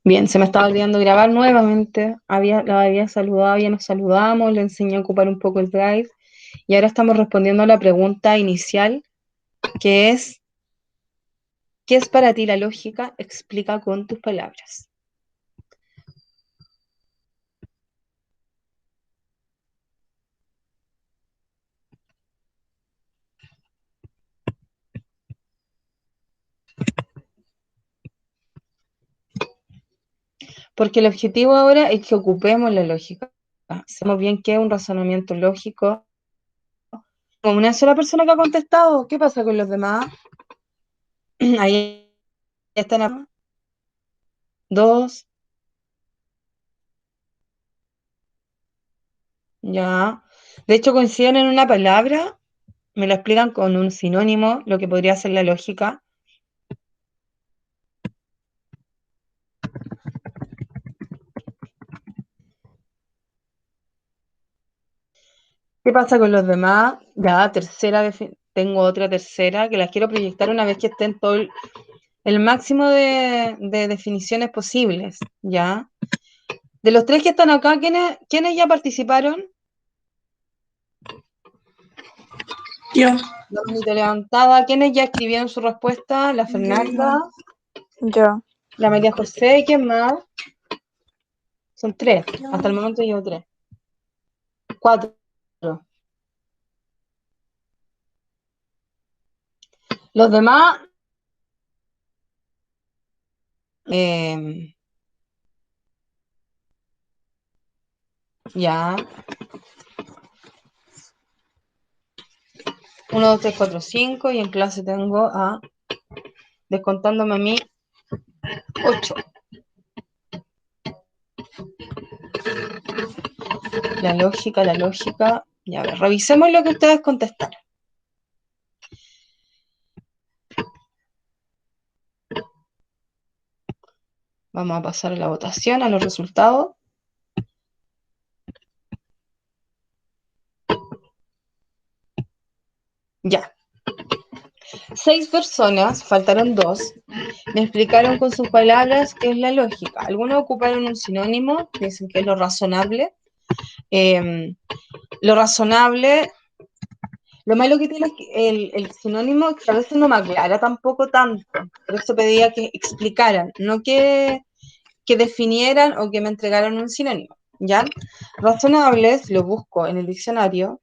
Bien, se me estaba olvidando grabar nuevamente. La había saludado, ya nos saludamos, le enseñé a ocupar un poco el Drive y ahora estamos respondiendo a la pregunta inicial, que es, ¿qué es para ti la lógica? Explica con tus palabras. Porque el objetivo ahora es que ocupemos la lógica. Sabemos bien qué es un razonamiento lógico. Como una sola persona que ha contestado, ¿qué pasa con los demás? Ahí están dos, ya. De hecho, coinciden en una palabra, me lo explican con un sinónimo, lo que podría ser la lógica. ¿Qué pasa con los demás? Ya, tengo otra tercera que las quiero proyectar una vez que estén todo el máximo de definiciones posibles, ¿ya? De los tres que están acá, ¿quiénes ya participaron? Yo, La manita levantada. ¿Quiénes ya escribieron su respuesta? La Fernanda, yo, la María José, ¿y quién más? Son tres. Hasta el momento llevo tres. Cuatro. Los demás, ya. 1, 2, 3, 4, 5 y en clase tengo descontándome a mí, 8. La lógica, la lógica. Ya, a ver, revisemos lo que ustedes contestaron. Vamos a pasar a la votación, a los resultados. Ya. 6 personas, faltaron 2, me explicaron con sus palabras qué es la lógica. Algunos ocuparon un sinónimo, dicen que es lo razonable. Lo razonable, lo malo que tiene es que el sinónimo que a veces no me aclara tampoco tanto. Por eso pedía que explicaran, no que definieran o que me entregaran un sinónimo, ¿ya? Razonables, lo busco en el diccionario,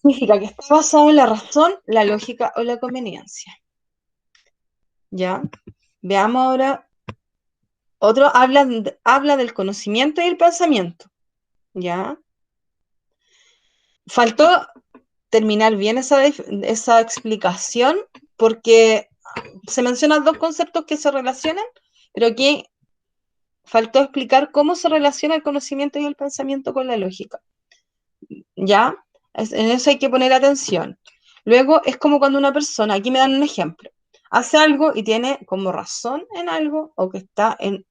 significa que está basado en la razón, la lógica o la conveniencia, ¿ya? Veamos ahora, otro habla del conocimiento y el pensamiento, ¿ya? Faltó terminar bien esa explicación porque se mencionan dos conceptos que se relacionan, pero aquí faltó explicar cómo se relaciona el conocimiento y el pensamiento con la lógica. ¿Ya? En eso hay que poner atención. Luego es como cuando una persona, aquí me dan un ejemplo, hace algo y tiene como razón en algo o que está en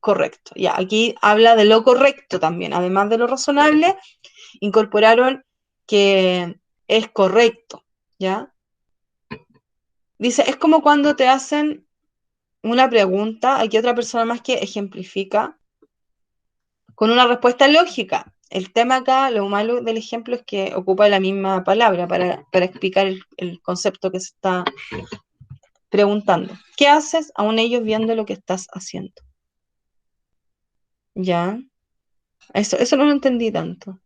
correcto. Ya, aquí habla de lo correcto también, además de lo razonable, incorporaron que es correcto, ¿ya? Dice, es como cuando te hacen una pregunta, aquí otra persona más que ejemplifica con una respuesta lógica. El tema acá, lo malo del ejemplo es que ocupa la misma palabra para explicar el concepto que se está preguntando. ¿Qué haces aún ellos viendo lo que estás haciendo? ¿Ya? Eso no lo entendí tanto.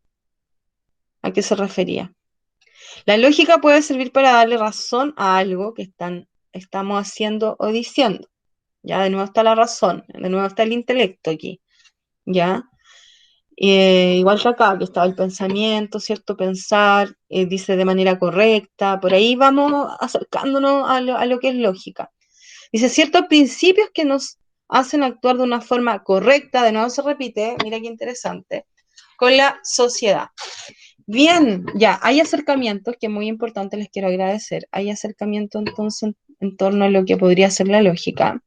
¿A qué se refería? La lógica puede servir para darle razón a algo que estamos haciendo o diciendo. Ya, de nuevo está la razón, de nuevo está el intelecto aquí. ¿Ya? Igual que acá, que estaba el pensamiento, ¿cierto? Pensar, dice de manera correcta, por ahí vamos acercándonos a lo que es lógica. Dice ciertos principios que nos hacen actuar de una forma correcta, de nuevo se repite, mira qué interesante, con la sociedad. Bien, ya, hay acercamientos que es muy importante, les quiero agradecer. Hay acercamiento entonces en torno a lo que podría ser la lógica.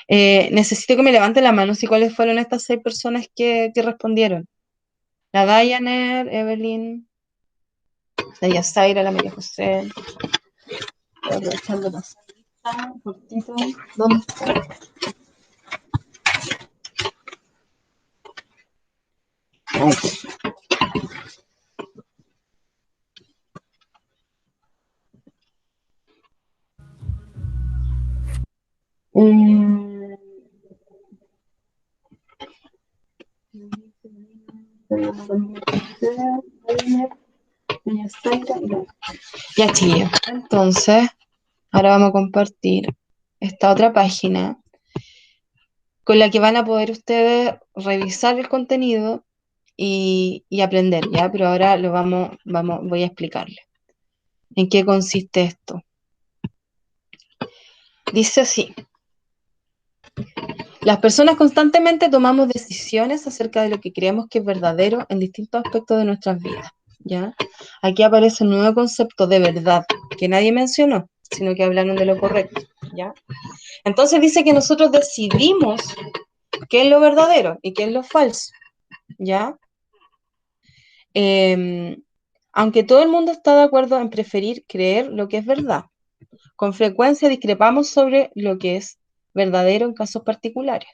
Necesito que me levanten la mano si cuáles fueron estas 6 personas que respondieron. La Dianer, Evelyn, la Yasaira, la María José. Estoy aprovechando la salita, cortito. ¿Dónde está? Ya, chiquillos. Entonces, ahora vamos a compartir esta otra página con la que van a poder ustedes revisar el contenido y aprender, ¿ya? Pero ahora voy a explicarles en qué consiste esto. Dice así: las personas constantemente tomamos decisiones acerca de lo que creemos que es verdadero en distintos aspectos de nuestras vidas, ¿ya? Aquí aparece un nuevo concepto de verdad, que nadie mencionó, sino que hablaron de lo correcto, ¿ya? Entonces dice que nosotros decidimos qué es lo verdadero y qué es lo falso, ¿ya? Aunque todo el mundo está de acuerdo en preferir creer lo que es verdad, con frecuencia discrepamos sobre lo que es verdadero en casos particulares.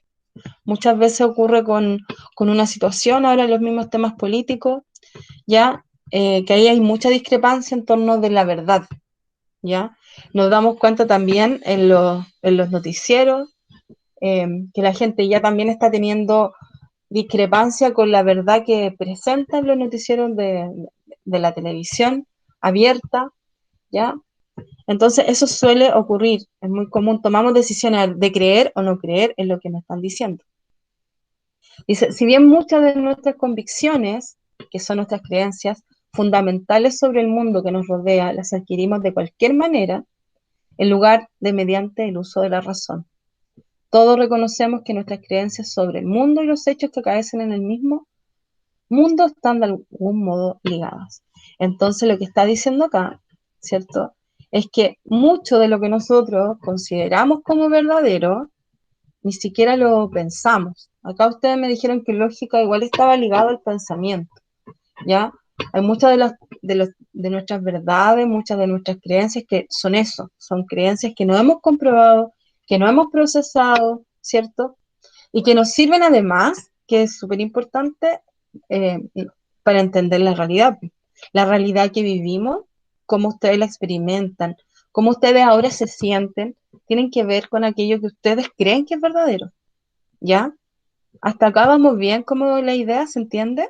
Muchas veces ocurre con una situación, ahora en los mismos temas políticos, ya que ahí hay mucha discrepancia en torno de la verdad, ya. Nos damos cuenta también en los noticieros que la gente ya también está teniendo discrepancia con la verdad que presentan los noticieros de la televisión abierta, ¿ya? Entonces eso suele ocurrir, es muy común, tomamos decisiones de creer o no creer en lo que nos están diciendo. Dice, si bien muchas de nuestras convicciones, que son nuestras creencias fundamentales sobre el mundo que nos rodea, las adquirimos de cualquier manera, en lugar de mediante el uso de la razón. Todos reconocemos que nuestras creencias sobre el mundo y los hechos que acaecen en el mismo mundo están de algún modo ligadas. Entonces lo que está diciendo acá, ¿cierto? Es que mucho de lo que nosotros consideramos como verdadero, ni siquiera lo pensamos. Acá ustedes me dijeron que lógica igual estaba ligado al pensamiento, ¿ya? Hay muchas de nuestras verdades, muchas de nuestras creencias que son eso, son creencias que no hemos comprobado, que no hemos procesado, ¿cierto? Y que nos sirven además, que es súper importante, eh, para entender la realidad que vivimos, cómo ustedes la experimentan, cómo ustedes ahora se sienten, tienen que ver con aquello que ustedes creen que es verdadero, ¿ya? Hasta acá vamos bien, como la idea, ¿se entiende?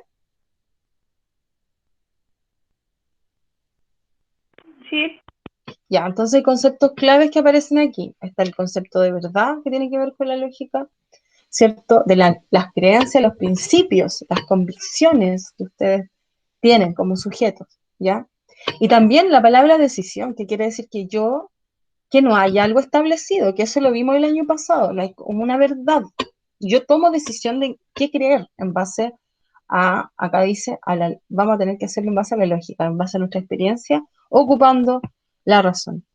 Sí. Ya, entonces hay conceptos claves que aparecen aquí. Está el concepto de verdad, que tiene que ver con la lógica, ¿cierto? De las creencias, los principios, las convicciones que ustedes tienen como sujetos, ¿ya? Y también la palabra decisión, que quiere decir que no hay algo establecido, que eso lo vimos el año pasado, no hay como una verdad. Yo tomo decisión de qué creer en base acá dice, vamos a tener que hacerlo en base a la lógica, en base a nuestra experiencia, ocupando la razón.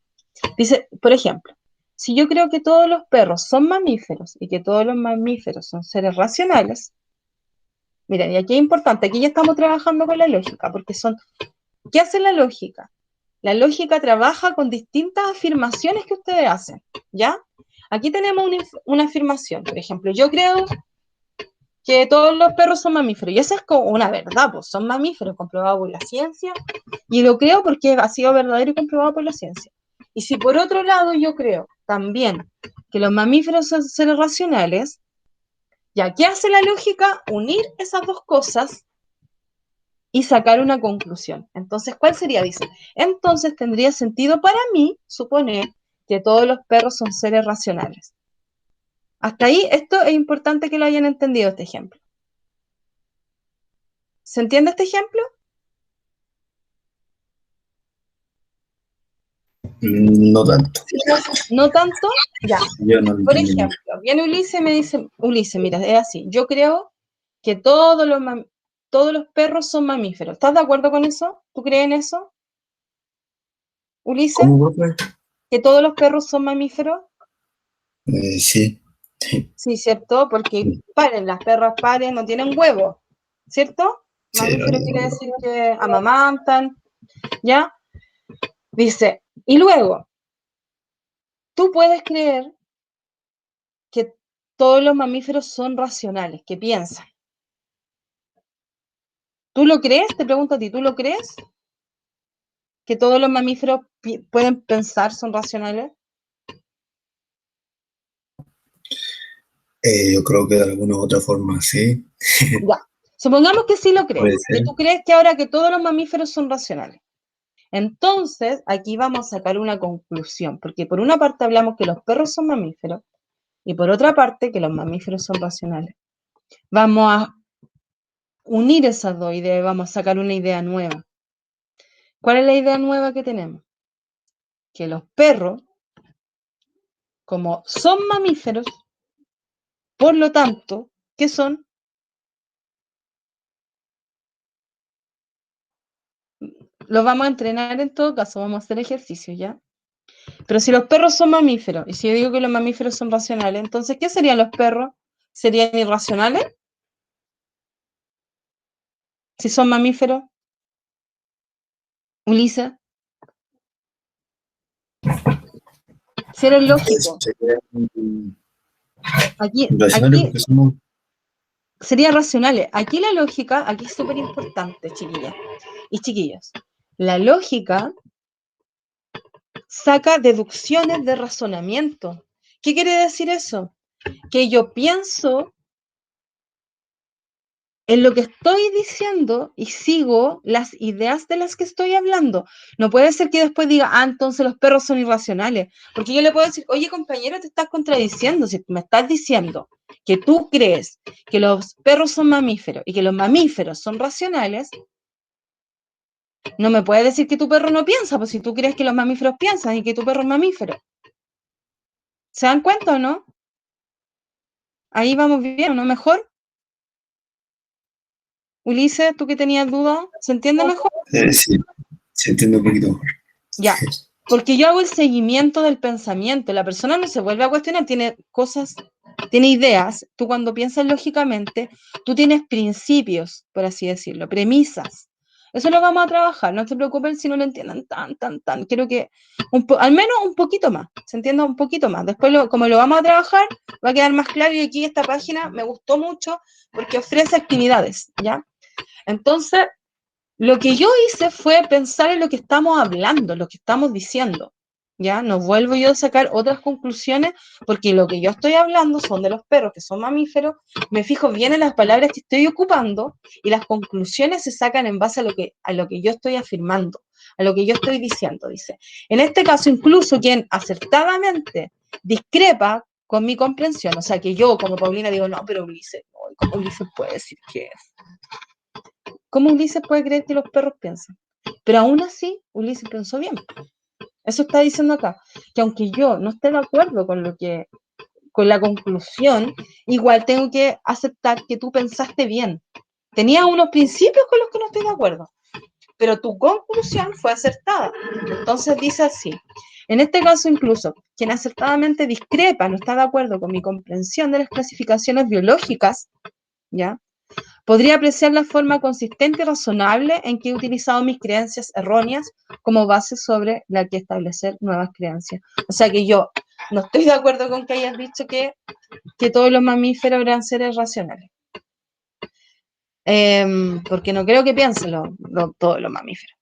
Dice, por ejemplo, si yo creo que todos los perros son mamíferos y que todos los mamíferos son seres racionales, miren, y aquí es importante, aquí ya estamos trabajando con la lógica, porque ¿qué hace la lógica? La lógica trabaja con distintas afirmaciones que ustedes hacen, ¿ya? Aquí tenemos una afirmación, por ejemplo, yo creo que todos los perros son mamíferos, y esa es como una verdad, pues son mamíferos, comprobado por la ciencia, y lo creo porque ha sido verdadero y comprobado por la ciencia. Y si por otro lado yo creo también que los mamíferos son seres racionales, ¿ya qué hace la lógica? Unir esas dos cosas y sacar una conclusión. Entonces, ¿cuál sería? Dice, entonces tendría sentido para mí suponer que todos los perros son seres racionales. Hasta ahí, esto es importante que lo hayan entendido, este ejemplo. ¿Se entiende este ejemplo? No tanto. No tanto, ya. Yo no lo Por entendí mucho. ejemplo, viene Ulises y me dice, Ulises, mira, es así, yo creo que todos los perros son mamíferos. ¿Estás de acuerdo con eso? ¿Tú crees en eso, Ulises? ¿Cómo, profe? ¿Que todos los perros son mamíferos? Sí. Sí. Sí, ¿cierto? Porque paren, las perras paren, no tienen huevos, ¿cierto? Sí, Mamífero quiere decir que amamantan, ¿ya? Dice, y luego, tú puedes creer que todos los mamíferos son racionales, que piensan. ¿Tú lo crees? Te pregunto a ti, ¿tú lo crees? ¿Que todos los mamíferos pueden pensar, son racionales? Yo creo que de alguna u otra forma sí, Ya. Supongamos que sí lo puede crees, que ser. tú crees que ahora que todos los mamíferos son racionales. Entonces, aquí vamos a sacar una conclusión, porque por una parte hablamos que los perros son mamíferos y por otra parte que los mamíferos son racionales. Vamos a unir esas dos ideas y vamos a sacar una idea nueva. ¿Cuál es la idea nueva que tenemos? Que los perros, como son mamíferos, por lo tanto, ¿qué son? Los vamos a entrenar en todo caso, vamos a hacer ejercicio, ¿ya? Pero si los perros son mamíferos, y si yo digo que los mamíferos son racionales, entonces, ¿qué serían los perros? ¿Serían irracionales? Si son mamíferos, Ulises, si eres Pues lógico, sería racionales aquí porque somos. sería racionales. Aquí la lógica, aquí es súper importante, chiquillas y chiquillos. La lógica saca deducciones de razonamiento. ¿Qué quiere decir eso? Que yo pienso en lo que estoy diciendo y sigo las ideas de las que estoy hablando. No puede ser que después diga, ah, entonces los perros son irracionales. Porque yo le puedo decir, oye, compañero, te estás contradiciendo. Si me estás diciendo que tú crees que los perros son mamíferos y que los mamíferos son racionales, no me puedes decir que tu perro no piensa, pues si tú crees que los mamíferos piensan y que tu perro es mamífero. ¿Se dan cuenta o no? Ahí vamos bien, ¿o no? Mejor. Ulises, tú que tenías dudas, ¿se entiende mejor? Sí, se entiende un poquito mejor. Ya, porque yo hago el seguimiento del pensamiento, la persona no se vuelve a cuestionar, tiene cosas, tiene ideas, tú cuando piensas lógicamente, tú tienes principios, por así decirlo, premisas. Eso lo vamos a trabajar, no se preocupen si no lo entiendan tan. Quiero que al menos un poquito más, se entienda un poquito más. Después, como lo vamos a trabajar, va a quedar más claro y aquí esta página me gustó mucho porque ofrece actividades, ¿ya? Entonces, lo que yo hice fue pensar en lo que estamos hablando, lo que estamos diciendo, ¿ya? No vuelvo yo a sacar otras conclusiones, porque lo que yo estoy hablando son de los perros, que son mamíferos, me fijo bien en las palabras que estoy ocupando y las conclusiones se sacan en base a lo que yo estoy afirmando, a lo que yo estoy diciendo, dice. En este caso, incluso quien acertadamente discrepa con mi comprensión, o sea, que yo como Paulina digo, no, pero Ulises, no, ¿cómo Ulises puede decir que es? ¿Cómo Ulises puede creer que los perros piensan? Pero aún así, Ulises pensó bien. Eso está diciendo acá, que aunque yo no esté de acuerdo con la conclusión, igual tengo que aceptar que tú pensaste bien. Tenías unos principios con los que no estoy de acuerdo, pero tu conclusión fue acertada. Entonces dice así, en este caso incluso, quien acertadamente discrepa, no está de acuerdo con mi comprensión de las clasificaciones biológicas, ¿ya? Podría apreciar la forma consistente y razonable en que he utilizado mis creencias erróneas como base sobre la que establecer nuevas creencias. O sea que yo no estoy de acuerdo con que hayas dicho que todos los mamíferos eran seres racionales. Porque no creo que piensen todos los mamíferos.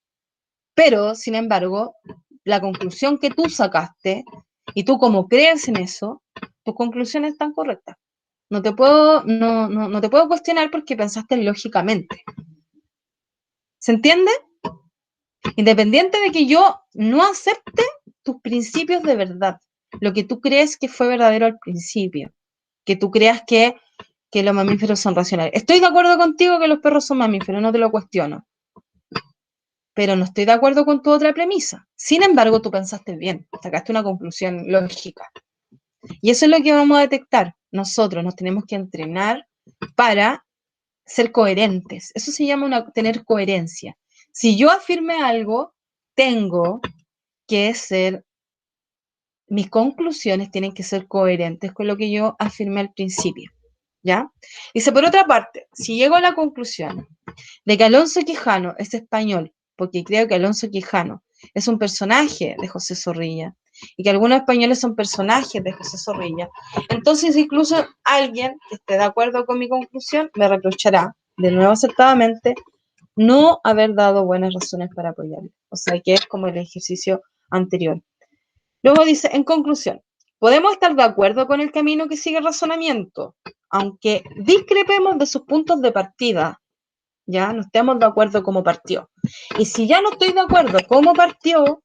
Pero, sin embargo, la conclusión que tú sacaste, y tú como crees en eso, tus conclusiones están correctas. No te puedo cuestionar porque pensaste lógicamente. ¿Se entiende? Independiente de que yo no acepte tus principios de verdad, lo que tú crees que fue verdadero al principio, que tú creas que los mamíferos son racionales. Estoy de acuerdo contigo que los perros son mamíferos, no te lo cuestiono, pero no estoy de acuerdo con tu otra premisa. Sin embargo, tú pensaste bien, sacaste una conclusión lógica. Y eso es lo que vamos a detectar. Nosotros nos tenemos que entrenar para ser coherentes. Eso se llama tener coherencia. Si yo afirme algo, tengo que mis conclusiones tienen que ser coherentes con lo que yo afirmé al principio, ¿ya? Dice, por otra parte, si llego a la conclusión de que Alonso Quijano es español, porque creo que Alonso Quijano es un personaje de José Zorrilla, y que algunos españoles son personajes de José Zorrilla, entonces incluso alguien que esté de acuerdo con mi conclusión me reprochará, de nuevo acertadamente, no haber dado buenas razones para apoyarlo. O sea, que es como el ejercicio anterior. Luego dice, en conclusión, podemos estar de acuerdo con el camino que sigue el razonamiento, aunque discrepemos de sus puntos de partida, ya no estemos de acuerdo cómo partió. Y si ya no estoy de acuerdo cómo partió,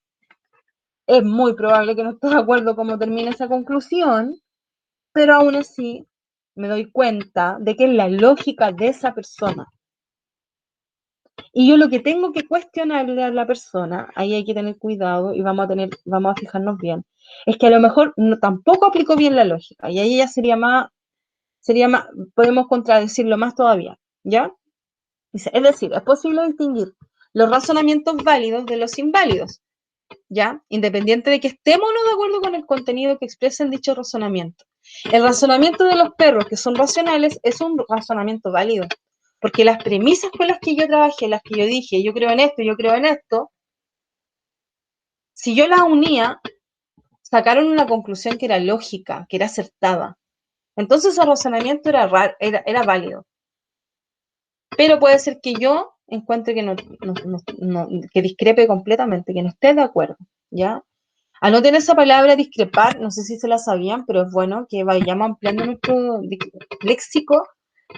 es muy probable que no esté de acuerdo cómo termine esa conclusión, pero aún así me doy cuenta de que es la lógica de esa persona. Y yo lo que tengo que cuestionarle a la persona, ahí hay que tener cuidado y vamos a fijarnos bien, es que a lo mejor tampoco aplicó bien la lógica, y ahí ya sería más, podemos contradecirlo más todavía, ¿ya? Dice, es decir, es posible distinguir los razonamientos válidos de los inválidos, ¿ya? Independiente de que estemos o no de acuerdo con el contenido que expresa en dicho razonamiento. El razonamiento de los perros que son racionales es un razonamiento válido, porque las premisas con las que yo trabajé, las que yo dije, yo creo en esto, si yo las unía, sacaron una conclusión que era lógica, que era acertada. Entonces el razonamiento era válido. Pero puede ser que yo encuentre que que discrepe completamente, que no esté de acuerdo, ¿ya? Anoten esa palabra discrepar, no sé si se la sabían, pero es bueno que vayamos ampliando nuestro léxico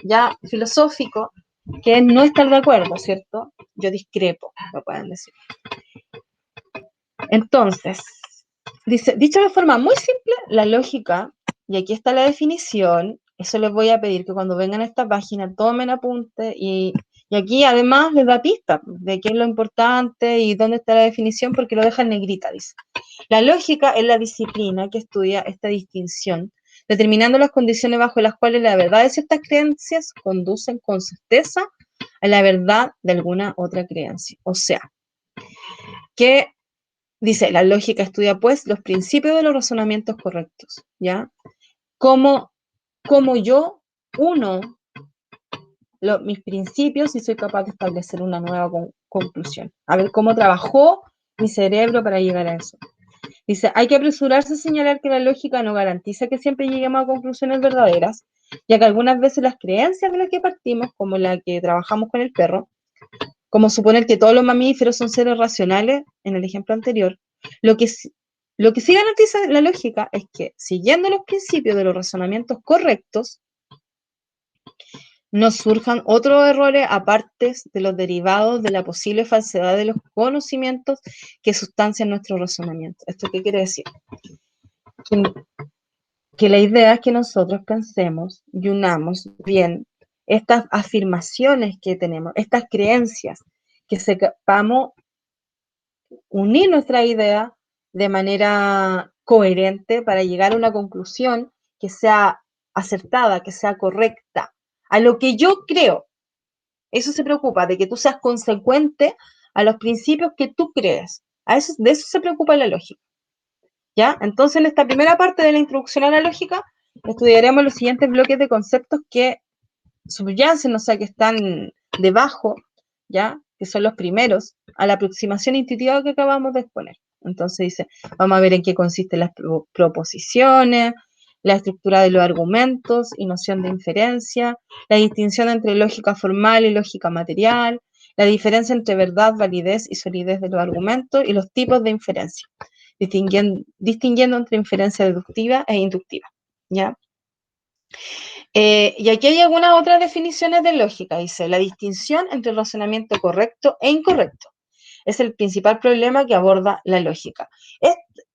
ya filosófico, que es no estar de acuerdo, ¿cierto? Yo discrepo, lo pueden decir. Entonces, dicho de forma muy simple, la lógica, y aquí está la definición, eso les voy a pedir que cuando vengan a esta página tomen apunte y aquí además les da pistas de qué es lo importante y dónde está la definición porque lo deja en negrita, dice. La lógica es la disciplina que estudia esta distinción, determinando las condiciones bajo las cuales la verdad de ciertas creencias conducen con certeza a la verdad de alguna otra creencia. O sea, que dice, la lógica estudia pues los principios de los razonamientos correctos, ¿ya? Cómo yo uno mis principios y soy capaz de establecer una nueva conclusión. A ver cómo trabajó mi cerebro para llegar a eso. Dice, hay que apresurarse a señalar que la lógica no garantiza que siempre lleguemos a conclusiones verdaderas, ya que algunas veces las creencias de las que partimos, como la que trabajamos con el perro, como suponer que todos los mamíferos son seres racionales, en el ejemplo anterior, lo que sí garantiza la lógica es que, siguiendo los principios de los razonamientos correctos, no surjan otros errores aparte de los derivados de la posible falsedad de los conocimientos que sustancian nuestro razonamiento. ¿Esto qué quiere decir? Que la idea es que nosotros pensemos y unamos bien estas afirmaciones que tenemos, estas creencias, que sepamos unir nuestra idea de manera coherente para llegar a una conclusión que sea acertada, que sea correcta, a lo que yo creo. Eso se preocupa, de que tú seas consecuente a los principios que tú crees. De eso se preocupa la lógica. ¿Ya? Entonces, en esta primera parte de la introducción a la lógica, estudiaremos los siguientes bloques de conceptos que subyacen, o sea, que están debajo, ¿ya? Que son los primeros, a la aproximación intuitiva que acabamos de exponer. Entonces dice, vamos a ver en qué consisten las proposiciones, la estructura de los argumentos y noción de inferencia, la distinción entre lógica formal y lógica material, la diferencia entre verdad, validez y solidez de los argumentos y los tipos de inferencia, distinguiendo entre inferencia deductiva e inductiva, ¿ya? Y aquí hay algunas otras definiciones de lógica. Dice, la distinción entre el razonamiento correcto e incorrecto es el principal problema que aborda la lógica.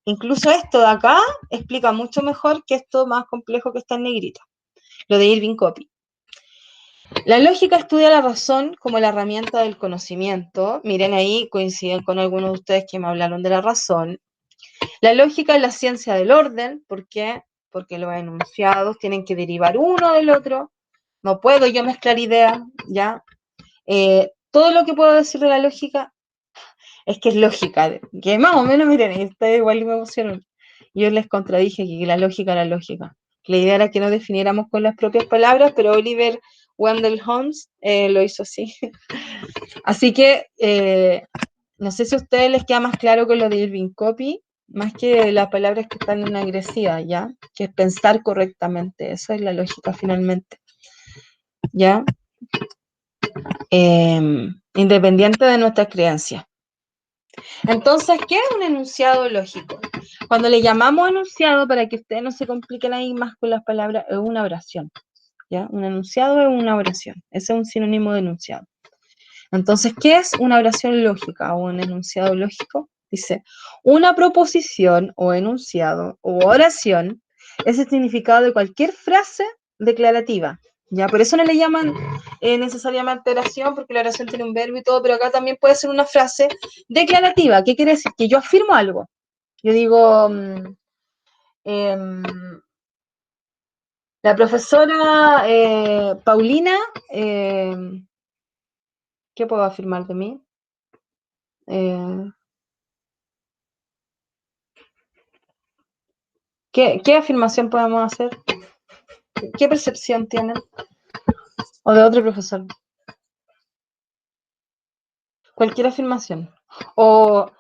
Incluso esto de acá explica mucho mejor que esto más complejo que está en negrita, lo de Irving Copy. La lógica estudia la razón como la herramienta del conocimiento. Miren ahí, coinciden con algunos de ustedes que me hablaron de la razón. La lógica es la ciencia del orden. ¿Por qué? Porque los enunciados tienen que derivar uno del otro. No puedo yo mezclar ideas, ¿ya? Todo lo que puedo decir de la lógica es que es lógica, que más o menos, miren, ustedes igual me pusieron, yo les contradije que la lógica era lógica. La idea era que no definiéramos con las propias palabras, pero Oliver Wendell Holmes lo hizo así. Así que, no sé si a ustedes les queda más claro con lo de Irving Copy, más que las palabras que están en agresiva, ¿ya? Que es pensar correctamente, eso es la lógica finalmente, ¿ya? independiente de nuestras creencias. Entonces, ¿qué es un enunciado lógico? Cuando le llamamos enunciado, para que ustedes no se compliquen ahí más con las palabras, es una oración, ¿ya? Un enunciado es una oración, ese es un sinónimo de enunciado. Entonces, ¿qué es una oración lógica o un enunciado lógico? Dice, una proposición o enunciado o oración es el significado de cualquier frase declarativa, ¿ya? Por eso no le llaman necesariamente oración, porque la oración tiene un verbo y todo, pero acá también puede ser una frase declarativa. ¿Qué quiere decir? Que yo afirmo algo. Yo digo, la profesora Paulina, ¿qué puedo afirmar de mí? ¿Qué afirmación podemos hacer? ¿Qué percepción tienen? ¿O de otro profesor? Cualquier afirmación. O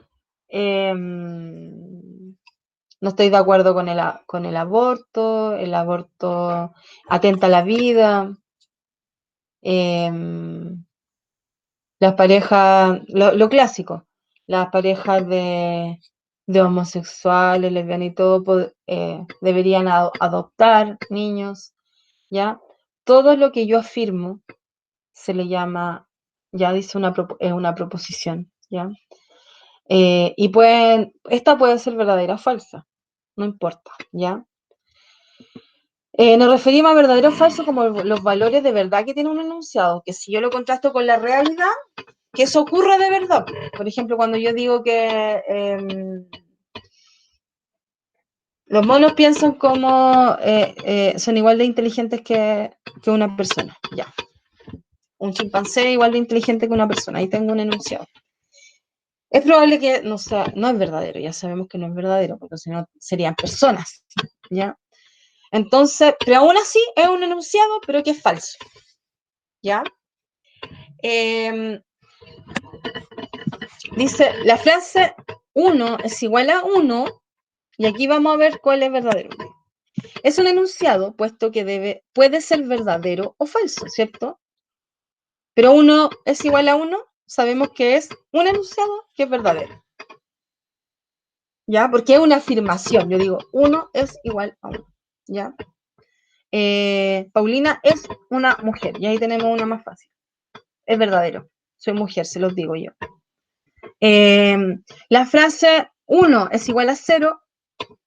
no estoy de acuerdo con el aborto atenta a la vida, las parejas, lo clásico, las parejas de homosexuales, lesbianas y todo, deberían adoptar niños, ¿ya? Todo lo que yo afirmo se le llama, ya dice es una proposición, ¿ya? Y esta puede ser verdadera o falsa, no importa, ¿ya? Nos referimos a verdadero o falso como los valores de verdad que tiene un enunciado, que si yo lo contrasto con la realidad, que eso ocurra de verdad. Por ejemplo, cuando yo digo que los monos piensan como son igual de inteligentes que una persona, ya. Un chimpancé igual de inteligente que una persona, ahí tengo un enunciado. Es probable que no sea, no es verdadero, ya sabemos que no es verdadero, porque si no serían personas, ¿ya? Entonces, pero aún así es un enunciado, pero que es falso, ¿ya? Dice, la frase 1 es igual a 1, y aquí vamos a ver cuál es verdadero. Es un enunciado, puesto que puede ser verdadero o falso, ¿cierto? Pero 1 es igual a 1, sabemos que es un enunciado que es verdadero. ¿Ya? Porque es una afirmación. Yo digo, 1 es igual a 1. ¿Ya? Paulina es una mujer. Y ahí tenemos una más fácil. Es verdadero. Soy mujer, se los digo yo. La frase 1 es igual a 0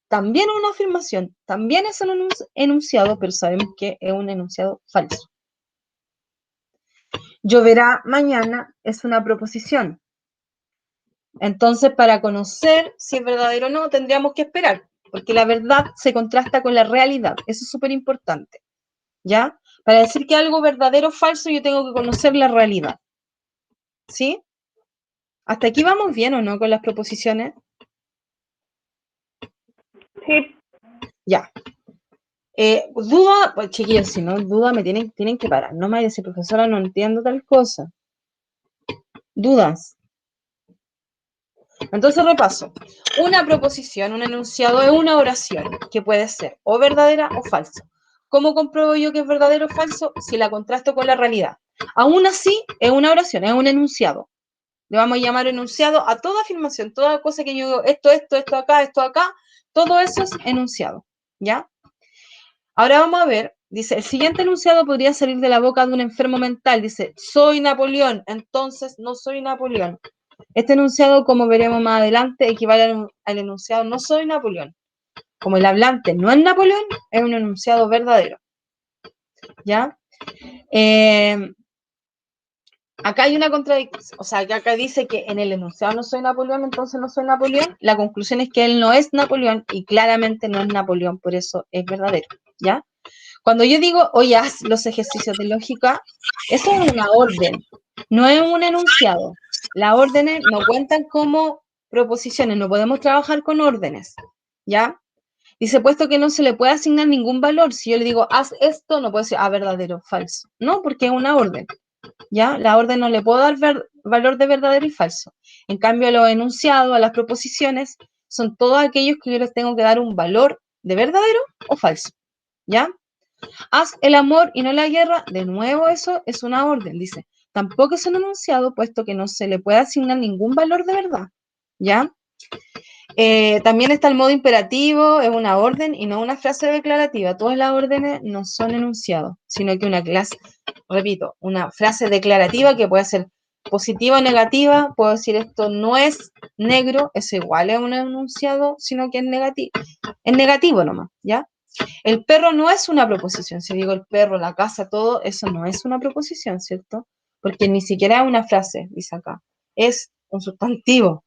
también es una afirmación. También es un enunciado, pero sabemos que es un enunciado falso. Lloverá mañana es una proposición. Entonces, para conocer si es verdadero o no, tendríamos que esperar, porque la verdad se contrasta con la realidad. Eso es súper importante, ¿ya? Para decir que algo verdadero o falso, yo tengo que conocer la realidad. ¿Sí? ¿Hasta aquí vamos bien o no con las proposiciones? Sí. Ya. Duda, pues chiquillos, si no duda me tienen que parar. No me dice, profesora, no entiendo tal cosa. ¿Dudas? Entonces repaso. Una proposición, un enunciado es una oración que puede ser o verdadera o falsa. ¿Cómo compruebo yo que es verdadero o falso? Si la contrasto con la realidad. Aún así, es una oración, es un enunciado. Le vamos a llamar enunciado a toda afirmación, toda cosa que yo digo, esto acá, todo eso es enunciado. ¿Ya? Ahora vamos a ver, dice, el siguiente enunciado podría salir de la boca de un enfermo mental. Dice, soy Napoleón, entonces no soy Napoleón. Este enunciado, como veremos más adelante, equivale al enunciado no soy Napoleón. Como el hablante no es Napoleón, es un enunciado verdadero. ¿Ya? Acá hay una contradicción, o sea, que acá dice que en el enunciado no soy Napoleón, entonces no soy Napoleón. La conclusión es que él no es Napoleón y claramente no es Napoleón, por eso es verdadero. ¿Ya? Cuando yo digo, oye, haz los ejercicios de lógica, eso es una orden, no es un enunciado. Las órdenes no cuentan como proposiciones, no podemos trabajar con órdenes, ¿ya? Dice, puesto que no se le puede asignar ningún valor, si yo le digo, haz esto, no puedo decir, verdadero, falso. No, porque es una orden, ¿ya? La orden no le puedo dar valor de verdadero y falso. En cambio, a los enunciados, a las proposiciones, son todos aquellos que yo les tengo que dar un valor de verdadero o falso, ¿ya? Haz el amor y no la guerra, de nuevo eso es una orden, dice. tampoco es un enunciado, puesto que no se le puede asignar ningún valor de verdad, ¿ya? También está el modo imperativo, es una orden y no una frase declarativa. Todas las órdenes no son enunciados, sino que una clase, repito, una frase declarativa que puede ser positiva o negativa. Puedo decir esto no es negro, es igual a un enunciado, sino que es negativo nomás, ¿ya? El perro no es una proposición. Si digo el perro, la casa, todo, eso no es una proposición, ¿cierto? Porque ni siquiera es una frase, dice acá. Es un sustantivo.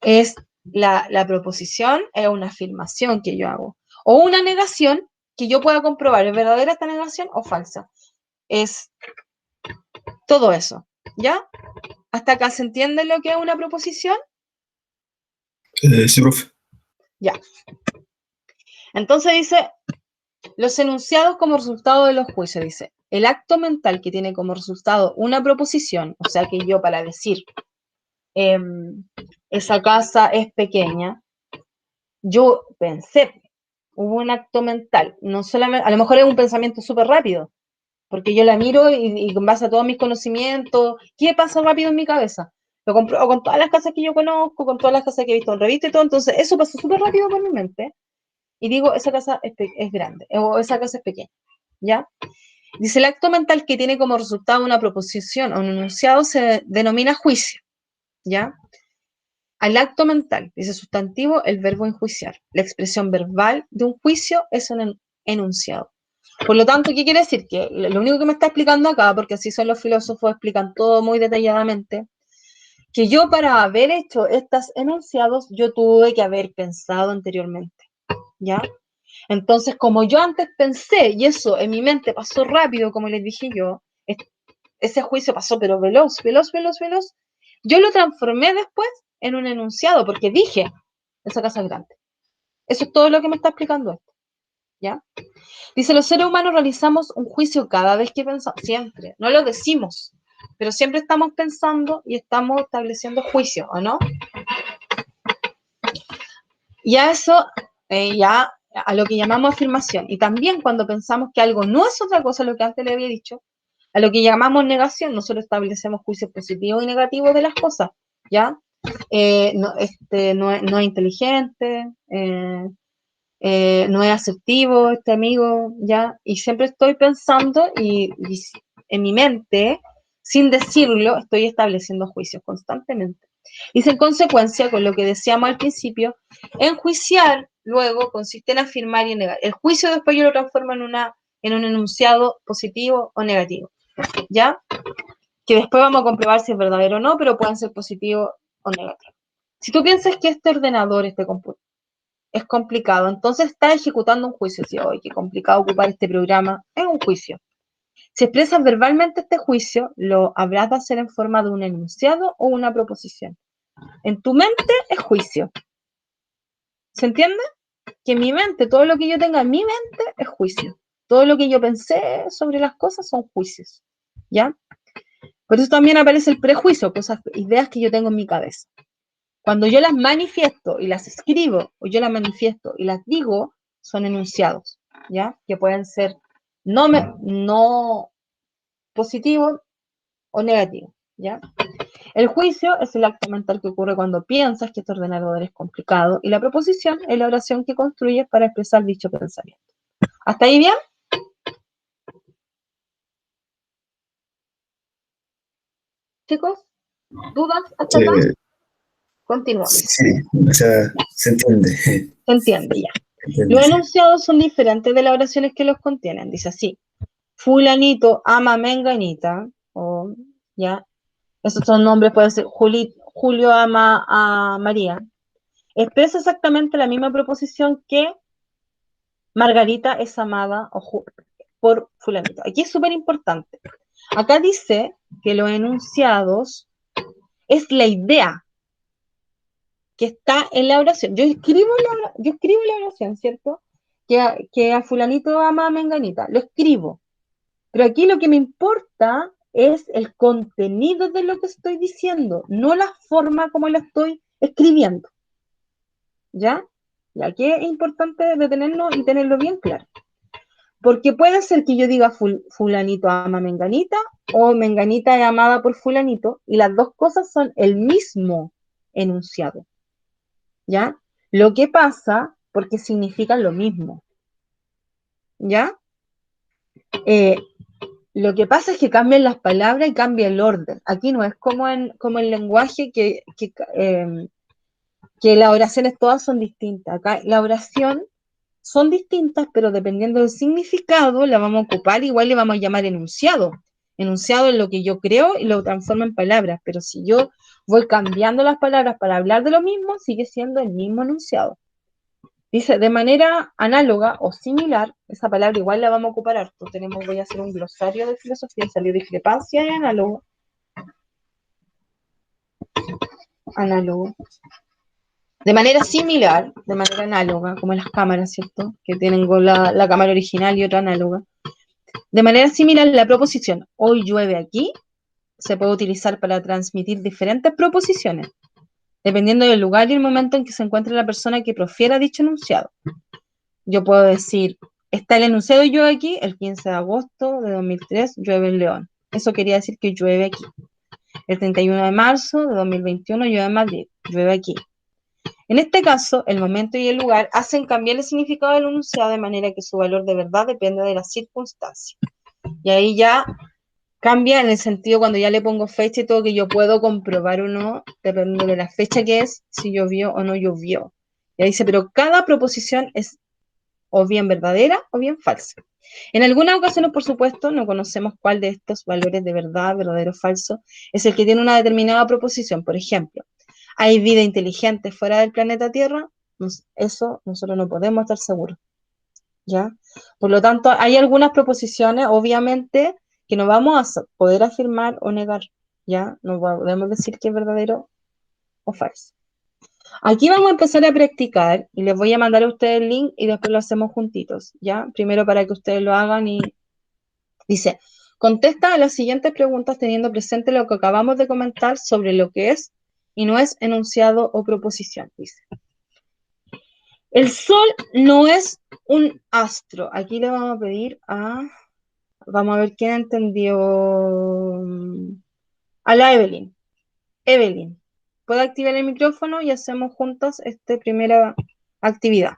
Es la proposición, es una afirmación que yo hago. O una negación que yo pueda comprobar, ¿es verdadera esta negación o falsa? Es todo eso, ¿ya? ¿Hasta acá se entiende lo que es una proposición? Sí, profe. Ya. Entonces dice, los enunciados como resultado de los juicios, dice, el acto mental que tiene como resultado una proposición, o sea que yo para decir, esa casa es pequeña, yo pensé, hubo un acto mental, no solamente, a lo mejor es un pensamiento súper rápido, porque yo la miro y en base a todos mis conocimientos, ¿qué pasa rápido en mi cabeza? Lo compruebo con todas las casas que yo conozco, con todas las casas que he visto en revista y todo, entonces eso pasó súper rápido por mi mente, y digo, esa casa es grande, o esa casa es pequeña, ¿ya? Dice, el acto mental que tiene como resultado una proposición o un enunciado se denomina juicio, ¿ya? Al acto mental, dice sustantivo, el verbo enjuiciar. La expresión verbal de un juicio es un enunciado. Por lo tanto, ¿qué quiere decir? Que lo único que me está explicando acá, porque así son los filósofos, explican todo muy detalladamente, que yo para haber hecho estos enunciados, yo tuve que haber pensado anteriormente, ¿ya? Entonces, como yo antes pensé, y eso en mi mente pasó rápido, como les dije yo, ese juicio pasó pero veloz, veloz, veloz, veloz, yo lo transformé después en un enunciado, porque dije, esa casa es grande. Eso es todo lo que me está explicando esto, ¿ya? Dice, los seres humanos realizamos un juicio cada vez que pensamos, siempre, no lo decimos, pero siempre estamos pensando y estamos estableciendo juicio, ¿o no? Y a eso, ya a lo que llamamos afirmación. Y también cuando pensamos que algo no es otra cosa, lo que antes le había dicho, a lo que llamamos negación, nosotros establecemos juicios positivos y negativos de las cosas, ¿ya? No es inteligente, no es asertivo este amigo, ¿ya? Y siempre estoy pensando y en mi mente, sin decirlo, estoy estableciendo juicios constantemente. Y en consecuencia, con lo que decíamos al principio, enjuiciar luego consiste en afirmar y negar. El juicio después yo lo transformo en un enunciado positivo o negativo, ¿ya? Que después vamos a comprobar si es verdadero o no, pero pueden ser positivos o negativos. Si tú piensas que este ordenador, este computador, es complicado, entonces estás ejecutando un juicio. Si, hoy qué complicado ocupar este programa, es un juicio. Si expresas verbalmente este juicio, lo habrás de hacer en forma de un enunciado o una proposición. En tu mente es juicio. ¿Se entiende? Que en mi mente, todo lo que yo tenga en mi mente es juicio. Todo lo que yo pensé sobre las cosas son juicios. ¿Ya? Por eso también aparece el prejuicio, cosas, ideas que yo tengo en mi cabeza. Cuando yo las manifiesto y las escribo, o yo las manifiesto y las digo, son enunciados, ¿ya? Que pueden ser no positivos o negativos, ¿ya? El juicio es el acto mental que ocurre cuando piensas que este ordenador es complicado y la proposición es la oración que construyes para expresar dicho pensamiento. ¿Hasta ahí bien? Chicos, ¿dudas hasta acá? Continuamos. Sí, o sea, se entiende. Se entiende ya. Entiende, Los sí. enunciados son diferentes de las oraciones que los contienen. Dice así: fulanito ama a menganita, o ya, esos son nombres, puede ser Julio ama a María. Expresa exactamente la misma proposición que Margarita es amada por fulanito. Aquí es súper importante. Acá dice que los enunciados es la idea que está en la oración. Yo escribo la oración, ¿cierto? Que a fulanito ama a menganita. Lo escribo. Pero aquí lo que me importa es el contenido de lo que estoy diciendo, no la forma como la estoy escribiendo. ¿Ya? Y aquí es importante detenernos y tenerlo bien claro. Porque puede ser que yo diga fulanito ama menganita o menganita es amada por fulanito, y las dos cosas son el mismo enunciado, ¿ya? Lo que pasa, porque significan lo mismo, ¿ya? Eh, lo que pasa es que cambian las palabras y cambia el orden. Aquí no es como el lenguaje que las oraciones todas son distintas. Acá la oración son distintas, pero dependiendo del significado, la vamos a ocupar, igual le vamos a llamar enunciado. Enunciado es lo que yo creo y lo transformo en palabras, pero si yo voy cambiando las palabras para hablar de lo mismo, sigue siendo el mismo enunciado. Dice, de manera análoga o similar, esa palabra igual la vamos a ocupar harto. Voy a hacer un glosario de filosofía, salió discrepancia y análogo. Análogo. De manera similar, de manera análoga, como las cámaras, ¿cierto? Que tienen la cámara original y otra análoga. De manera similar, la proposición hoy llueve aquí se puede utilizar para transmitir diferentes proposiciones, dependiendo del lugar y el momento en que se encuentre la persona que profiera dicho enunciado. Yo puedo decir, está el enunciado llueve aquí, el 15 de agosto de 2003, llueve en León. Eso quería decir que llueve aquí. El 31 de marzo de 2021 llueve en Madrid, llueve aquí. En este caso, el momento y el lugar hacen cambiar el significado del enunciado de manera que su valor de verdad depende de las circunstancias. Y ahí ya cambia en el sentido cuando ya le pongo fecha y todo, que yo puedo comprobar o no, dependiendo de la fecha que es, si llovió o no llovió. Y ahí dice, pero cada proposición es o bien verdadera o bien falsa. En algunas ocasiones, por supuesto, no conocemos cuál de estos valores de verdad, verdadero o falso, es el que tiene una determinada proposición. Por ejemplo, ¿hay vida inteligente fuera del planeta Tierra? Eso nosotros no podemos estar seguros, ¿ya? Por lo tanto, hay algunas proposiciones, obviamente, que no vamos a poder afirmar o negar, ¿ya? No podemos decir que es verdadero o falso. Aquí vamos a empezar a practicar y les voy a mandar a ustedes el link y después lo hacemos juntitos, ¿ya? Primero para que ustedes lo hagan y dice, contesta a las siguientes preguntas teniendo presente lo que acabamos de comentar sobre lo que es y no es enunciado o proposición, dice. El Sol no es un astro. Aquí le vamos a pedir vamos a ver quién entendió. A la Evelyn. Evelyn, ¿puedo activar el micrófono y hacemos juntas esta primera actividad?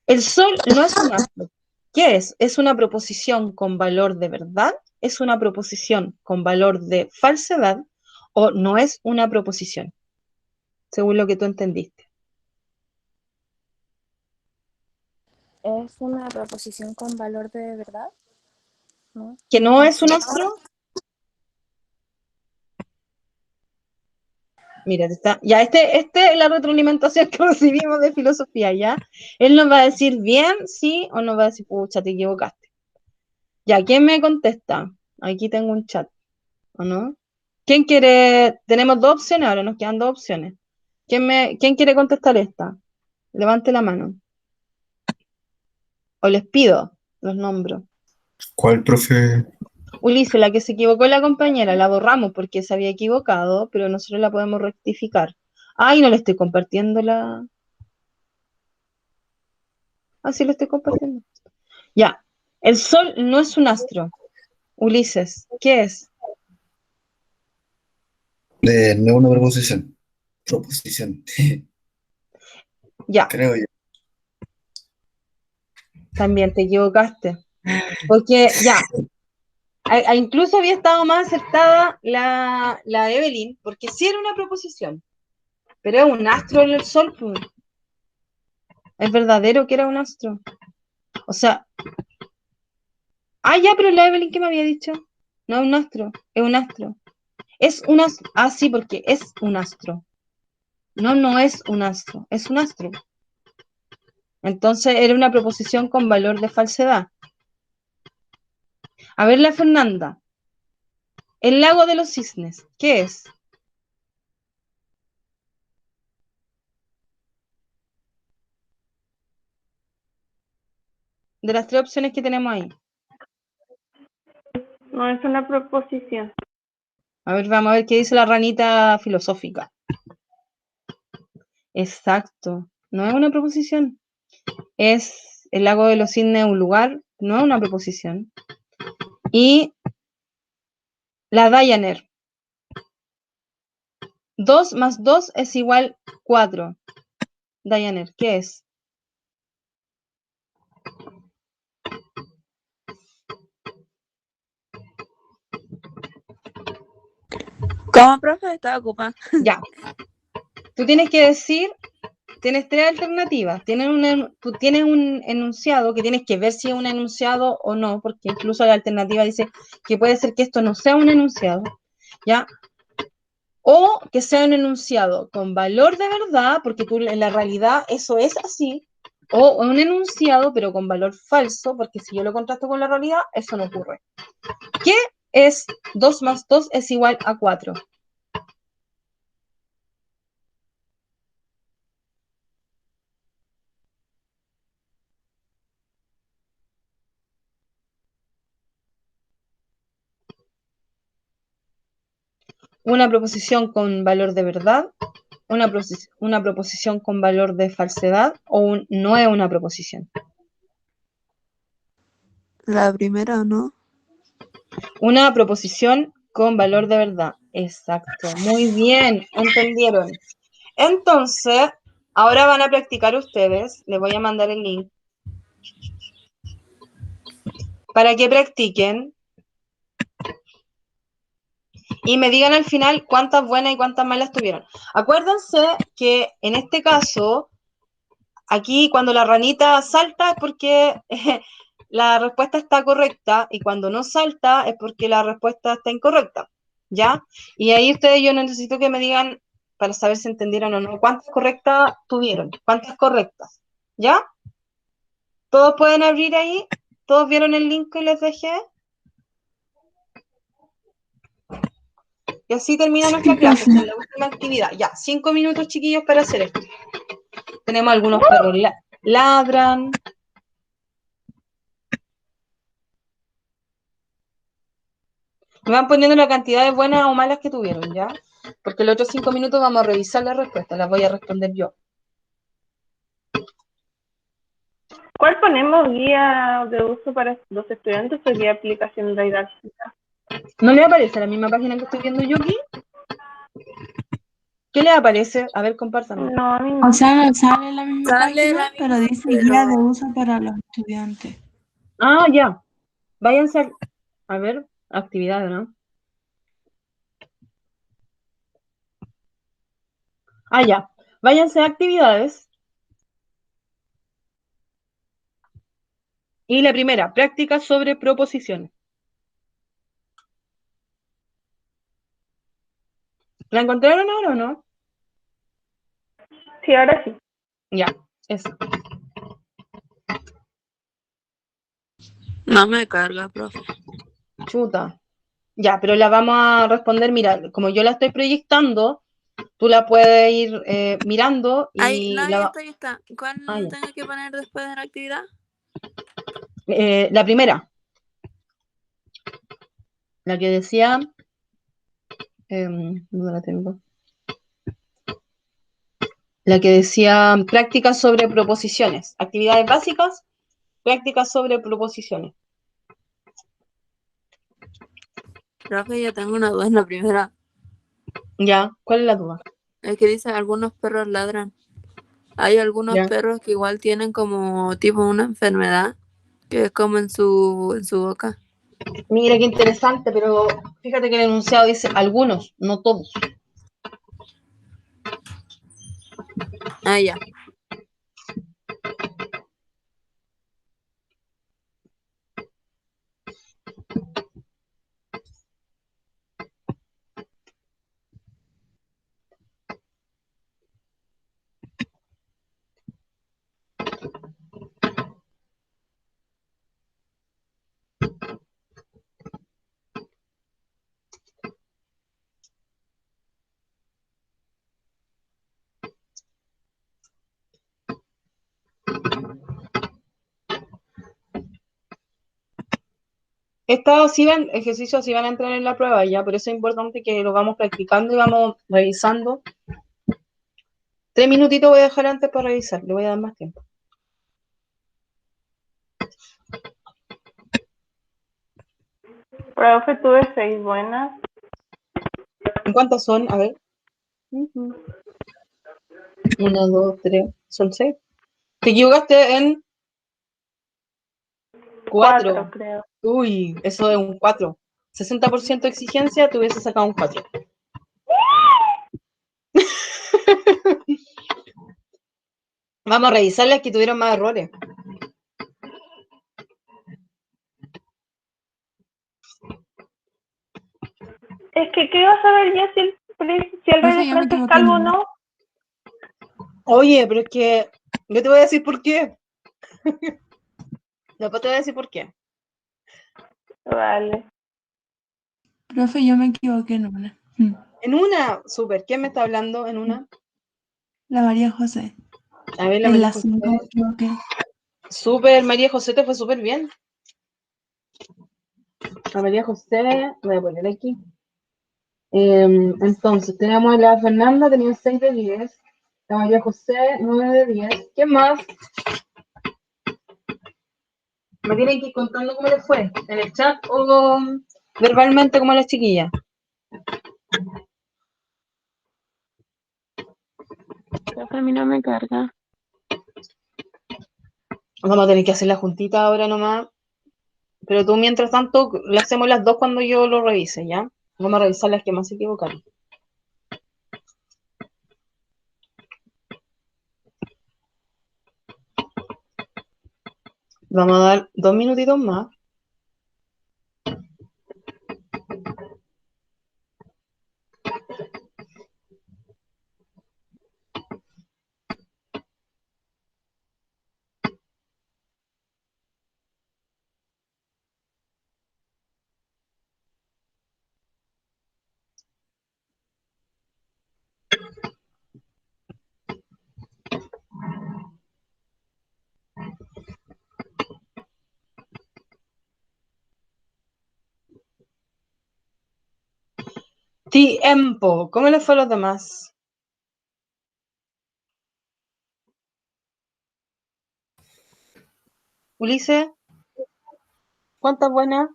El Sol no es un astro. ¿Qué es? ¿Es una proposición con valor de verdad? ¿Es una proposición con valor de falsedad? ¿O no es una proposición? Según lo que tú entendiste. ¿Es una proposición con valor de verdad? ¿No? ¿Que no es un astro? Mira, ya este es la retroalimentación que recibimos de filosofía, ¿ya? Él nos va a decir bien, sí, o nos va a decir, pucha, te equivocaste. Ya, ¿quién me contesta? Aquí tengo un chat, ¿o no? ¿Quién quiere? Tenemos dos opciones, ahora nos quedan dos opciones. ¿Quién quiere contestar esta? Levante la mano. O les pido, los nombro. ¿Cuál, profe? Ulises, la que se equivocó la compañera, la borramos porque se había equivocado, pero nosotros la podemos rectificar. Ay, no le estoy compartiendo la... Ah, sí, lo estoy compartiendo. Ya. El Sol no es un astro. Ulises, ¿qué es? No una proposición. Proposición. Ya, Creo yo. también te equivocaste. Porque ya, incluso había estado más acertada la Evelyn, porque sí era una proposición, pero es un astro en el Sol, pues. Es verdadero que era un astro. O sea, ya, pero la Evelyn, ¿qué me había dicho? No es un astro, es un astro. Es un astro. Ah, sí, porque es un astro. No, no es un astro, es un astro. Entonces era una proposición con valor de falsedad. A ver, la Fernanda. El lago de los cisnes, ¿qué es? De las tres opciones que tenemos ahí. No es una proposición. A ver, vamos a ver qué dice la ranita filosófica. Exacto. No es una proposición. Es el lago de los cisnes un lugar, no es una proposición. Y La Dyaner. 2 más 2 es igual 4. Dyaner, ¿qué es? ¿Cómo, profe? Estaba ocupada. Ya. Tú tienes que decir, tienes 3 alternativas. Tú tienes un enunciado que tienes que ver si es un enunciado o no, porque incluso la alternativa dice que puede ser que esto no sea un enunciado, ¿ya? O que sea un enunciado con valor de verdad, porque tú en la realidad eso es así, o un enunciado pero con valor falso, porque si yo lo contrasto con la realidad, eso no ocurre. ¿Qué es 2 más 2 es igual a 4? Una proposición con valor de verdad, una proposición con valor de falsedad o no es una proposición. La primera, ¿no? Una proposición con valor de verdad. Exacto. Muy bien, entendieron. Entonces, ahora van a practicar ustedes. Les voy a mandar el link para que practiquen y me digan al final cuántas buenas y cuántas malas tuvieron. Acuérdense que en este caso, aquí cuando la ranita salta es porque la respuesta está correcta y cuando no salta es porque la respuesta está incorrecta, ¿ya? Y ahí ustedes yo necesito que me digan para saber si entendieron o no cuántas correctas tuvieron, cuántas correctas, ¿ya? ¿Todos pueden abrir ahí? ¿Todos vieron el link que les dejé? Y así termina nuestra clase, esta es la última actividad. Ya, 5 minutos, chiquillos, para hacer esto. Tenemos algunos perros ladran. Me van poniendo la cantidad de buenas o malas que tuvieron, ¿ya? Porque los otros 5 minutos vamos a revisar las respuestas, las voy a responder yo. ¿Cuál ponemos? ¿Guía de uso para los estudiantes o guía de aplicación didáctica? ¿No le aparece la misma página que estoy viendo yo aquí? ¿Qué le aparece? A ver, compártanme. No, a mí no. O sea, no sale la misma Sale página, la pero misma, dice pero- guía de uso para los estudiantes. Ah, ya. Váyanse a ver, actividades, ¿no? Ah, ya. Váyanse a actividades. Y la primera, práctica sobre proposiciones. ¿La encontraron ahora o no? Sí, ahora sí. Ya, eso. No me carga, profe. Chuta. Ya, pero la vamos a responder, mira, como yo la estoy proyectando, tú la puedes ir mirando Ahí, y no, la... ya está. ¿Cuál Ah, ya. tengo que poner después de la actividad? La primera, la que decía... ¿dónde la tengo? La que decía prácticas sobre proposiciones. Actividades básicas, prácticas sobre proposiciones. Profe, yo tengo una duda en la primera. Ya, ¿cuál es la duda? Es que dice algunos perros ladran. Hay algunos Ya. perros que igual tienen como tipo una enfermedad que es como en su boca. Mira qué interesante, pero fíjate que el enunciado dice algunos, no todos. Ah, ya. Ejercicios sí van a entrar en la prueba ya, por eso es importante que lo vamos practicando y vamos revisando. 3 minutitos voy a dejar antes para revisar, le voy a dar más tiempo. Profe, tuve 6 buenas ¿Cuántas son? A ver. 1, 2, 3, son 6. Te equivocaste en 4. Creo. Uy, eso es un 4. 60% de exigencia, te hubiese sacado un 4. Vamos a revisar las que tuvieron más errores. Es que, ¿qué vas a ver ya si el rey Profe, de yo me Francia es equivoqué calvo o en una. no? Oye, pero es que yo te voy a decir por qué. Después te voy a decir por qué. Vale. Profe, yo me equivoqué en una. En una, súper. ¿Quién me está hablando en una? La María José. A ver, la En María la José. 5 me equivoqué. Súper, María José te fue súper bien. La María José, voy a poner aquí. Entonces, tenemos a la Fernanda, tenía 6 de 10. La María José, 9 de 10. ¿Quién más? Me tienen que ir contando cómo les fue. ¿En el chat o verbalmente como a las chiquillas? Profe, a mí no me carga. Vamos a tener que hacer la juntita ahora nomás. Pero tú, mientras tanto, le hacemos las dos cuando yo lo revise, ¿ya? Vamos a revisar las que más se equivocaron. Vamos a dar 2 minutitos más. Tiempo. ¿Cómo les fue a los demás? Ulises, ¿cuántas buenas?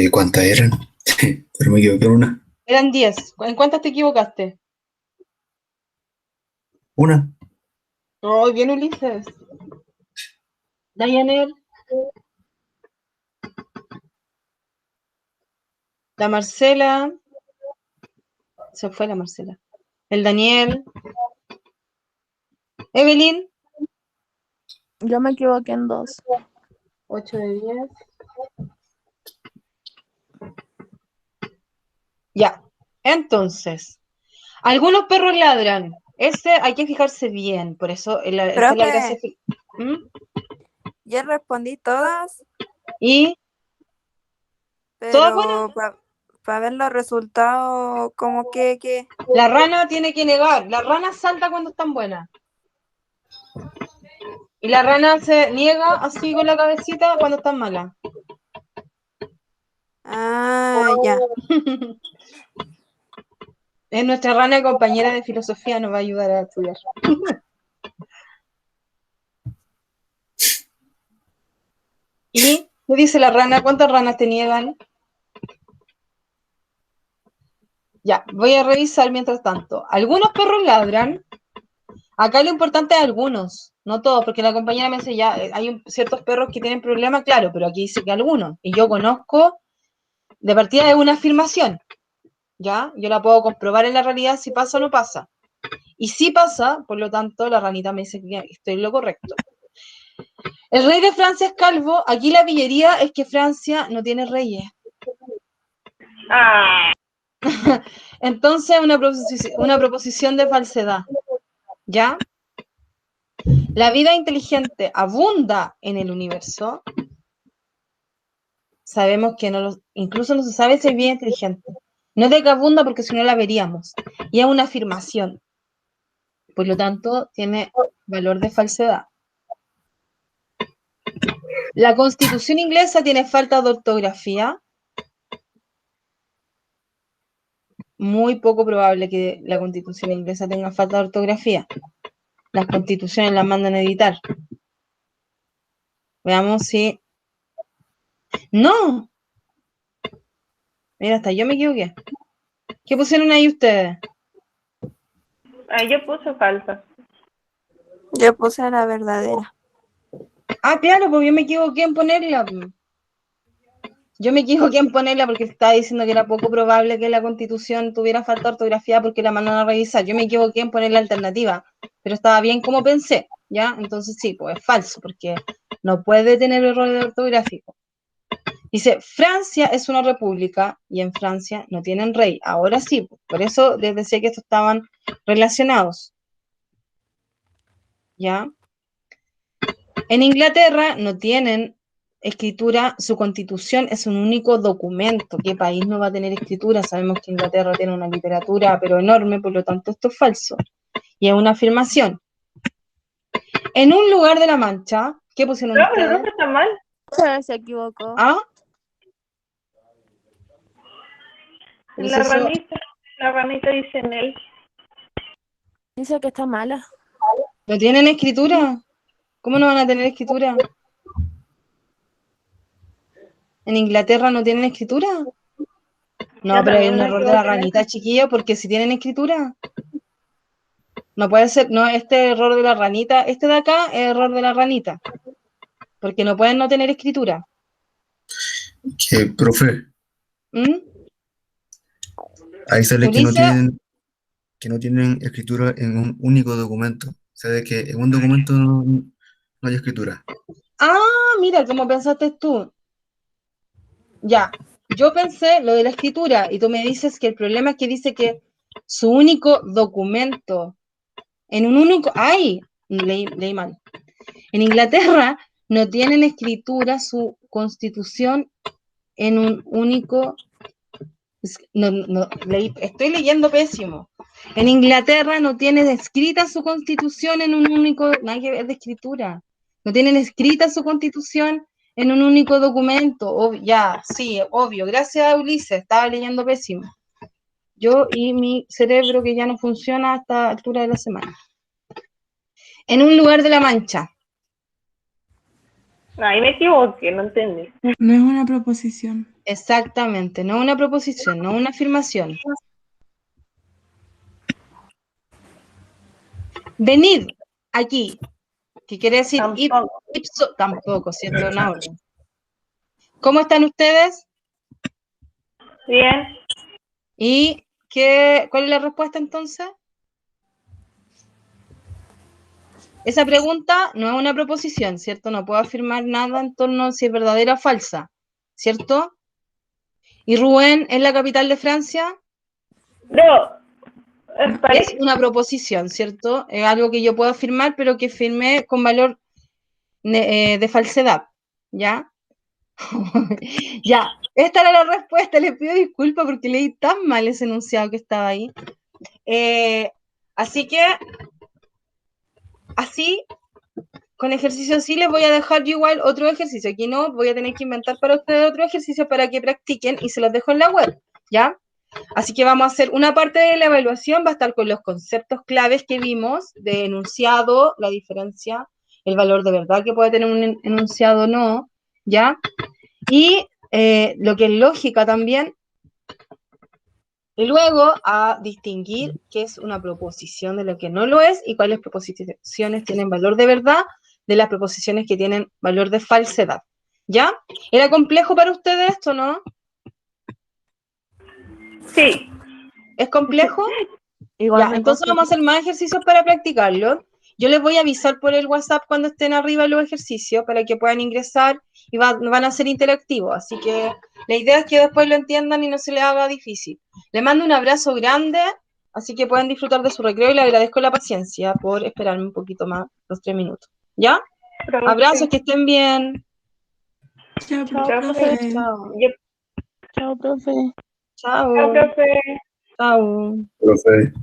¿Cuántas eran? Pero me equivoqué en una. Eran 10. ¿En cuántas te equivocaste? Una. Oh, bien, Ulises. Dayaner, la Marcela. Se fue la Marcela. El Daniel. Evelyn, Yo me equivoqué en 2. 8 de 10. Ya. Entonces, algunos perros ladran. Ese hay que fijarse bien. Por eso, esa es la gracia. Profe, ya respondí todas, Y todas buenas. pero para ver los resultados, como que... La rana tiene que negar. La rana salta cuando están buenas. Y la rana se niega así con la cabecita cuando están malas. Ah, ya. Es nuestra rana compañera de filosofía, nos va a ayudar a estudiar. ¿Y qué dice la rana? ¿Cuántas ranas te niegan? Ya, voy a revisar mientras tanto. Algunos perros ladran. Acá lo importante es algunos, no todos, porque la compañera me dice ya, hay ciertos perros que tienen problemas, claro, pero aquí dice que algunos. Y yo conozco, de partida es una afirmación, ¿ya? Yo la puedo comprobar en la realidad si pasa o no pasa. Y si pasa, por lo tanto, la ranita me dice que estoy en lo correcto. El rey de Francia es calvo. Aquí la pillería es que Francia no tiene reyes. Ah, Entonces, una proposición de falsedad. ¿Ya? La vida inteligente abunda en el universo. Sabemos que incluso no se sabe si es vida inteligente. No es de que abunda porque si no la veríamos. Y es una afirmación. Por lo tanto, tiene valor de falsedad. La Constitución inglesa tiene falta de ortografía. Muy poco probable que la Constitución inglesa tenga falta de ortografía. Las constituciones las mandan a editar. Veamos si... ¡No! Mira, hasta yo me equivoqué. ¿Qué pusieron ahí ustedes? Ahí yo puse falsa. Yo puse la verdadera. Ah, claro, pues yo me equivoqué en ponerla. Yo me equivoqué en ponerla porque estaba diciendo que era poco probable que la Constitución tuviera falta de ortografía porque la mandan a revisar. Yo me equivoqué en poner la alternativa, pero estaba bien como pensé, ¿ya? Entonces sí, pues es falso porque no puede tener errores ortográficos. Dice, Francia es una república y en Francia no tienen rey. Ahora sí, por eso les decía que estos estaban relacionados. ¿Ya? En Inglaterra no tienen escritura, su constitución es un único documento. ¿Qué país no va a tener escritura? Sabemos que Inglaterra tiene una literatura pero enorme, por lo tanto esto es falso. Y es una afirmación. En un lugar de la Mancha, ¿qué pusieron No, pero ustedes? no está mal. Se equivocó. ¿Ah? La ranita dice en él. Dice que está mala. ¿No tienen escritura? ¿Cómo no van a tener escritura? ¿En Inglaterra no tienen escritura? No, Yo pero hay también un me error de la equivoqué. ranita, chiquillo, porque si tienen escritura. No puede ser, no, este error de la ranita, este de acá es error de la ranita. Porque no pueden no tener escritura. Que, profe, ¿Mm? ahí sale Ulises, que no tienen escritura en un único documento. O sea, de que en un documento no hay escritura. mira, ¿cómo pensaste tú? Ya, yo pensé lo de la escritura y tú me dices que el problema es que dice que su único documento, en un único, ¡ay! Leí mal. En Inglaterra no tienen escritura su constitución en un único, estoy leyendo pésimo. En Inglaterra no tienen escrita su constitución en un único, nada que ver de escritura. No tienen escrita su constitución en un único documento. Ya, sí, obvio. Gracias a Ulises, estaba leyendo pésimo. Yo y mi cerebro que ya no funciona a esta altura de la semana. En un lugar de la Mancha. Ahí me equivoqué, no entendí. No es una proposición. Exactamente, no una proposición, no una afirmación. Venid aquí, que quiere decir Tampoco. ipso, tampoco, ¿cierto? Una orden. ¿Cómo están ustedes? Bien. ¿Y cuál es la respuesta entonces? Esa pregunta no es una proposición, ¿cierto? No puedo afirmar nada en torno a si es verdadera o falsa, ¿cierto? ¿Y Rouen es la capital de Francia? No, es París. Es una proposición, ¿cierto? Es algo que yo puedo afirmar, pero que firmé con valor de falsedad, ¿ya? Ya, esta era la respuesta, les pido disculpas porque leí tan mal ese enunciado que estaba ahí. Así que, así, con ejercicio sí les voy a dejar yo igual otro ejercicio. Aquí no, voy a tener que inventar para ustedes otro ejercicio para que practiquen y se los dejo en la web, ¿ya? Así que vamos a hacer una parte de la evaluación, va a estar con los conceptos claves que vimos de enunciado, la diferencia, el valor de verdad que puede tener un enunciado o no, ¿ya? Y lo que es lógica también. Y luego a distinguir qué es una proposición de lo que no lo es y cuáles proposiciones tienen valor de verdad de las proposiciones que tienen valor de falsedad. ¿Ya? ¿Era complejo para ustedes esto, no? Sí. ¿Es complejo? Igual Ya, me entonces costó. vamos a hacer más ejercicios para practicarlo. Yo les voy a avisar por el WhatsApp cuando estén arriba los ejercicios para que puedan ingresar y van a ser interactivos. Así que la idea es que después lo entiendan y no se les haga difícil. Les mando un abrazo grande, así que pueden disfrutar de su recreo y le agradezco la paciencia por esperarme un poquito más, los 3 minutos. ¿Ya? Profe. Abrazos, que estén bien. Chao, Chao, Profe. profe. Chao. Chao, profe. Chao, Chao. profe. Chao. Profe.